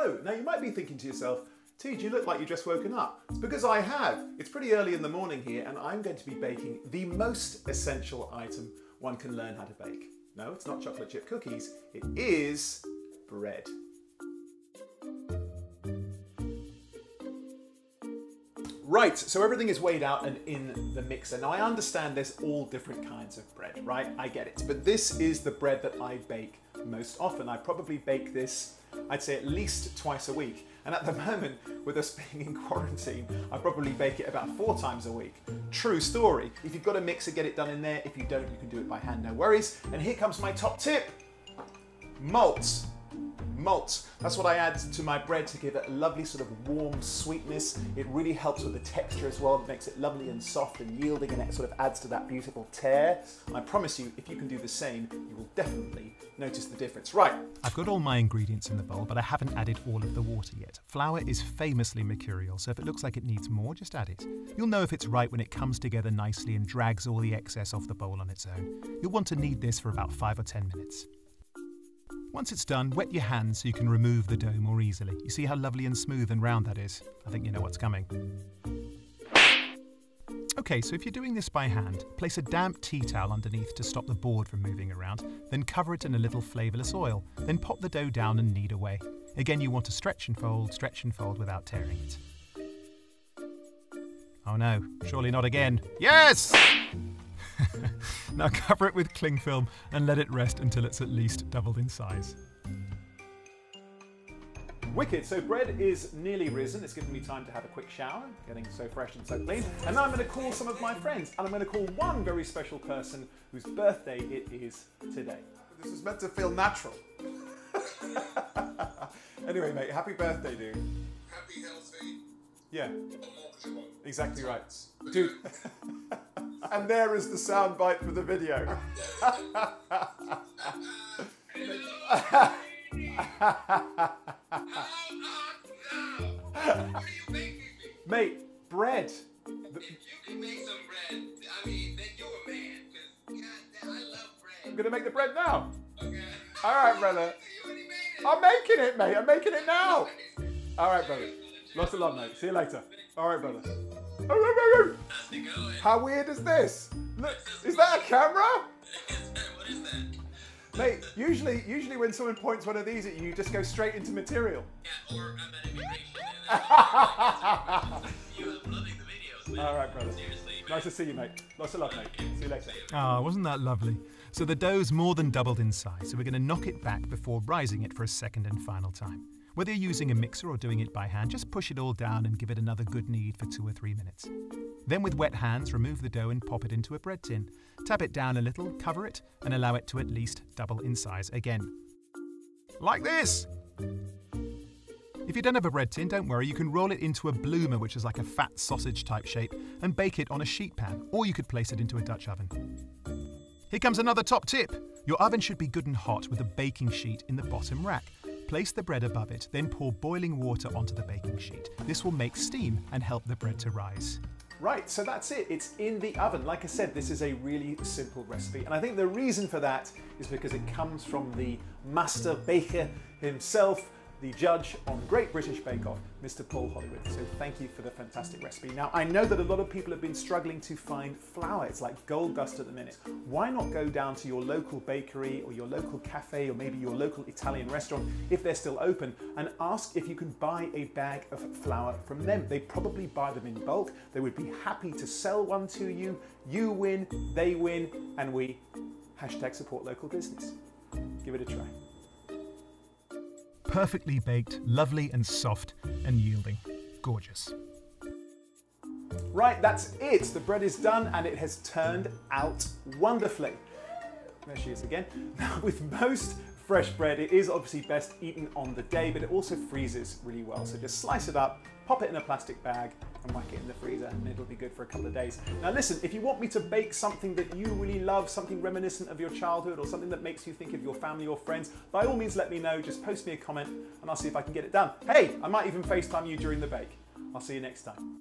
Hello. Now you might be thinking to yourself, Tej, you look like you've just woken up. It's because I have. It's pretty early in the morning here and I'm going to be baking the most essential item one can learn how to bake. No, it's not chocolate chip cookies. It is bread. Right, so everything is weighed out and in the mixer. Now I understand there's all different kinds of bread, right? I get it. But this is the bread that I bake most often. I probably bake this, I'd say at least twice a week. And at the moment, with us being in quarantine, I probably bake it about 4 times a week. True story. If you've got a mixer, get it done in there. If you don't, you can do it by hand, no worries. And here comes my top tip. Malt. Malt. That's what I add to my bread to give it a lovely sort of warm sweetness. It really helps with the texture as well. It makes it lovely and soft and yielding, and it sort of adds to that beautiful tear. And I promise you, if you can do the same, you will definitely notice the difference. Right. I've got all my ingredients in the bowl, but I haven't added all of the water yet. Flour is famously mercurial, so if it looks like it needs more, just add it. You'll know if it's right when it comes together nicely and drags all the excess off the bowl on its own. You'll want to knead this for about 5 or 10 minutes. Once it's done, wet your hands so you can remove the dough more easily. You see how lovely and smooth and round that is? I think you know what's coming. Okay, so if you're doing this by hand, place a damp tea towel underneath to stop the board from moving around, then cover it in a little flavourless oil, then pop the dough down and knead away. Again, you want to stretch and fold without tearing it. Oh no, surely not again. Yes! Now cover it with cling film and let it rest until it's at least doubled in size. Wicked, so bread is nearly risen. It's given me time to have a quick shower, getting so fresh and so clean. And now I'm going to call some of my friends, and I'm going to call one very special person whose birthday it is today. This is meant to feel natural. Anyway, mate, happy birthday, dude. Happy, healthy. Yeah. What more could you want? Exactly right. Dude. And there is the sound bite for the video. What are you making me? Mate, bread. If you can make some bread, I mean, then you're a man. Because, goddamn, I love bread. I'm gonna make the bread now. Okay. All right, brother. You already made it. I'm making it, mate. I'm making it now. All right, brother. Lots of love, mate. See you later. All right, brother. How weird is this? Look, is that a camera? What is that? Mate, usually when someone points one of these at you, you just go straight into material. Yeah, or I'm at imitation. You're loving the videos, man. All right, brother. Seriously, man. Nice to see you, mate. Lots of love, mate. See you later. Ah, wasn't that lovely? So the dough's more than doubled in size, so we're going to knock it back before rising it for a second and final time. Whether you're using a mixer or doing it by hand, just push it all down and give it another good knead for 2 or 3 minutes. Then with wet hands, remove the dough and pop it into a bread tin. Tap it down a little, cover it, and allow it to at least double in size again. Like this! If you don't have a bread tin, don't worry, you can roll it into a bloomer, which is like a fat sausage type shape, and bake it on a sheet pan, or you could place it into a Dutch oven. Here comes another top tip. Your oven should be good and hot with a baking sheet in the bottom rack. Place the bread above it, then pour boiling water onto the baking sheet. This will make steam and help the bread to rise. Right, so that's it. It's in the oven. Like I said, this is a really simple recipe. And I think the reason for that is because it comes from the master baker himself, the judge on Great British Bake Off, Mr. Paul Hollywood. So thank you for the fantastic recipe. Now, I know that a lot of people have been struggling to find flour. It's like gold dust at the minute. Why not go down to your local bakery or your local cafe or maybe your local Italian restaurant, if they're still open, and ask if you can buy a bag of flour from them. They probably buy them in bulk. They would be happy to sell one to you. You win, they win, and we #support local business. Give it a try. Perfectly baked, lovely and soft and yielding. Gorgeous. Right, that's it. The bread is done and it has turned out wonderfully. There she is again. Now, with most fresh bread, it is obviously best eaten on the day, but it also freezes really well. So just slice it up, pop it in a plastic bag and whack it in the freezer and it'll be good for a couple of days. Now listen, if you want me to bake something that you really love, something reminiscent of your childhood or something that makes you think of your family or friends, by all means let me know. Just post me a comment and I'll see if I can get it done. Hey, I might even FaceTime you during the bake. I'll see you next time.